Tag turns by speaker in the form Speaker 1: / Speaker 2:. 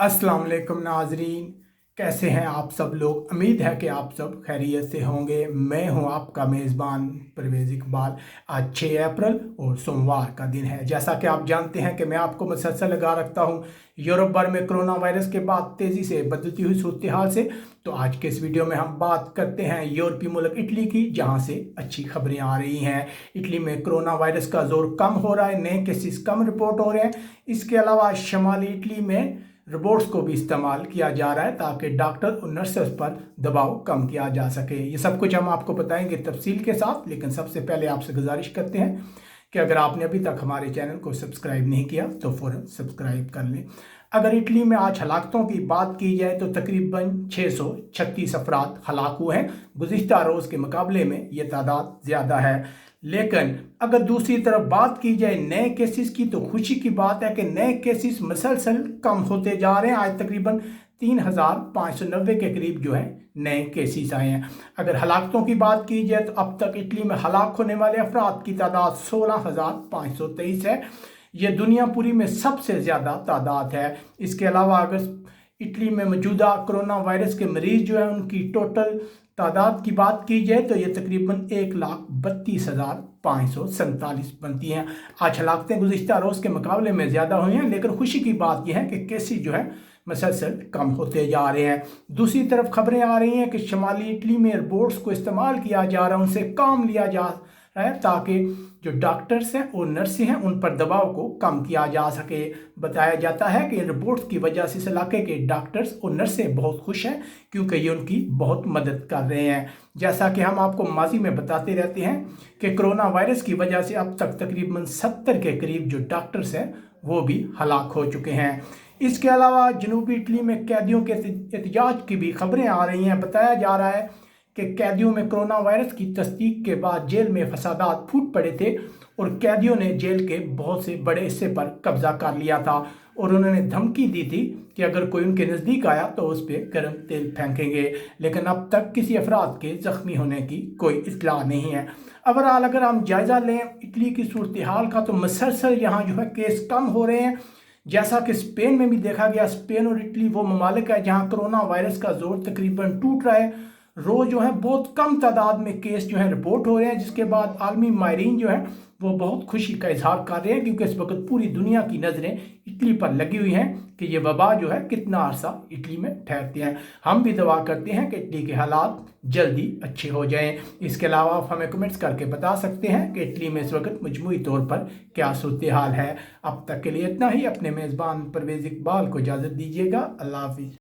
Speaker 1: अस्सलाम वालेकुम नाजरीन, कैसे हैं आप सब लोग। उम्मीद है कि आप सब खैरियत से होंगे। मैं हूं आपका मेज़बान परवेज़ इकबाल। आज 6 अप्रैल और सोमवार का दिन है। जैसा कि आप जानते हैं कि मैं आपको मुसलसल लगा रखता हूं यूरोप भर में कोरोना वायरस के बाद तेज़ी से बदलती हुई सूरत हाल से। तो आज के इस वीडियो में हम बात करते हैं यूरोपीय मुल्क इटली की, जहां से अच्छी खबरें आ रही हैं। इटली में कोरोना वायरस का जोर कम हो रहा है, नए केसेस कम रिपोर्ट हो रहे हैं। इसके अलावा शुमाली इटली में रोबोट्स को भी इस्तेमाल किया जा रहा है ताकि डॉक्टर और नर्सेस पर दबाव कम किया जा सके। ये सब कुछ हम आपको बताएंगे तफसील के साथ, लेकिन सबसे पहले आपसे गुजारिश करते हैं कि अगर आपने अभी तक हमारे चैनल को सब्सक्राइब नहीं किया तो फ़ौरन सब्सक्राइब कर लें। अगर इटली में आज हलाकतों की बात की जाए तो तकरीबन 636 अफराद हलाक हुए हैं। गुज़िश्ता रोज़ के मुकाबले में ये तादाद ज़्यादा है। लेकिन अगर दूसरी तरफ बात की जाए नए केसेस की, तो खुशी की बात है कि नए केसेस मसलसल कम होते जा रहे हैं। आज तकरीबन 3590 के करीब जो है नए केसेस आए हैं। अगर हलाकतों की बात की जाए तो अब तक इटली में हलाक होने वाले अफराद की तादाद 16,523 है। ये दुनिया पूरी में सबसे ज़्यादा तादाद है। इसके अलावा अगर इटली में मौजूदा कोरोना वायरस के मरीज जो है उनकी टोटल तादाद की बात की जाए तो ये तकरीबन 1,32,547 बनती हैं। आज हलाकतें गुज़िश्ता रोज़ के मुकाबले में ज़्यादा हुई हैं, लेकिन खुशी की बात यह है कि केसेस जो है मसलसल कम होते जा रहे हैं। दूसरी तरफ खबरें आ रही हैं कि शुमाली इटली में रोबोट्स को इस्तेमाल किया जा रहा है, उनसे काम लिया जा रहा है ताकि जो डॉक्टर्स हैं और नर्सें हैं उन पर दबाव को कम किया जा सके। बताया जाता है कि इन रिपोर्ट्स की वजह से इस इलाके के डॉक्टर्स और नर्सें बहुत खुश हैं, क्योंकि ये उनकी बहुत मदद कर रहे हैं। जैसा कि हम आपको माजी में बताते रहते हैं कि कोरोना वायरस की वजह से अब तक तकरीबन 70 के करीब जो डॉक्टर्स हैं वो भी हलाक हो चुके हैं। इसके अलावा जनूबी इटली में कैदियों के एहतजाज की भी खबरें आ रही हैं। बताया जा रहा है कि कैदियों में कोरोना वायरस की तस्दीक के बाद जेल में फसादात फूट पड़े थे और कैदियों ने जेल के बहुत से बड़े हिस्से पर कब्जा कर लिया था और उन्होंने धमकी दी थी कि अगर कोई उनके नज़दीक आया तो उस पर गर्म तेल फेंकेंगे। लेकिन अब तक किसी अफराद के ज़ख्मी होने की कोई इत्तला नहीं है। ओवरऑल अगर हम जायज़ा लें इटली की सूरत हाल का तो मसलसल यहाँ जो है केस कम हो रहे हैं। जैसा कि स्पेन में भी देखा गया, स्पेन और इटली वो ममालिक है जहाँ कोरोना वायरस का जोर तकरीबन टूट रहा है। रोज़ जो है बहुत कम तादाद में केस जो है रिपोर्ट हो रहे हैं, जिसके बाद आलमी माहिरीन जो है वो बहुत खुशी का इजहार कर रहे हैं, क्योंकि इस वक्त पूरी दुनिया की नज़रें इटली पर लगी हुई हैं कि ये वबा जो है कितना अरसा इटली में ठहरते हैं। हम भी दुआ करते हैं कि इटली के हालात जल्दी अच्छे हो जाएं। इसके अलावा आप हमें कमेंट्स करके बता सकते हैं कि इटली में इस वक्त मजमूई तौर पर क्या सूरत हाल है। अब तक के लिए इतना ही। अपने मेज़बान परवेज़ इकबाल को इजाज़त दीजिएगा। अल्लाह हाफिज़।